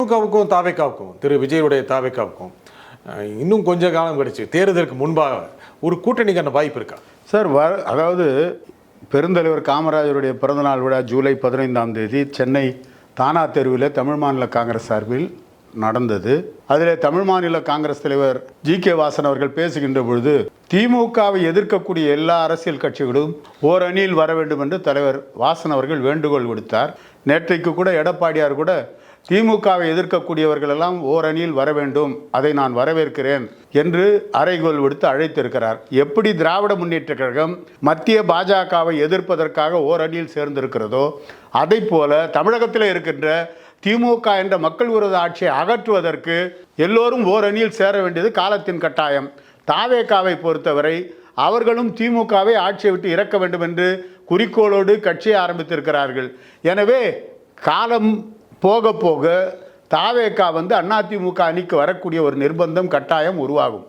திமுகவுக்கும் தாவேக்காவுக்கும் திரு விஜயுடைய தாவேக்காவுக்கும் இன்னும் கொஞ்ச காலம் கழிச்சு தேர்தலுக்கு முன்பாக ஒரு கூட்டணிக்கான வாய்ப்பு இருக்கா சார்? அதாவது பெருந்தலைவர் காமராஜருடைய பிறந்தநாள் விழா ஜூலை 15ஆம் தேதி சென்னை தானா தெருவில் தமிழ் மாநில காங்கிரஸ் சார்பில் நடந்தது. அதில் தமிழ் மாநில காங்கிரஸ் தலைவர் ஜி.கே. வாசன் அவர்கள் பேசுகின்ற பொழுது திமுகவை எதிர்க்கக்கூடிய எல்லா அரசியல் கட்சிகளும் ஓரணியில் வர வேண்டும் என்று தலைவர் வாசன் அவர்கள் வேண்டுகோள் விடுத்தார். நேற்றைக்கு கூட எடப்பாடியார் கூட திமுகவை எதிர்க்கக்கூடியவர்கள் எல்லாம் ஓரணியில் வர வேண்டும், அதை நான் வரவேற்கிறேன் என்று அறைகோல் விடுத்து அழைத்திருக்கிறார். எப்படி திராவிட முன்னேற்ற கழகம் மத்திய பாஜகவை எதிர்ப்பதற்காக ஓரணியில் சேர்ந்திருக்கிறதோ அதை போல தமிழகத்தில் இருக்கின்ற திமுக என்ற மக்கள் விரோத ஆட்சியை அகற்றுவதற்கு எல்லோரும் ஓரணியில் சேர வேண்டியது காலத்தின் கட்டாயம். தாவேகாவை பொறுத்தவரை அவர்களும் திமுகவை ஆட்சியை விட்டு இறக்க வேண்டும் என்று குறிக்கோளோடு கட்சியை ஆரம்பித்திருக்கிறார்கள். எனவே காலம் போக போக தாவேகா அதிமுக அணிக்கு வரக்கூடிய ஒரு நிர்பந்தம் கட்டாயம் உருவாகும்.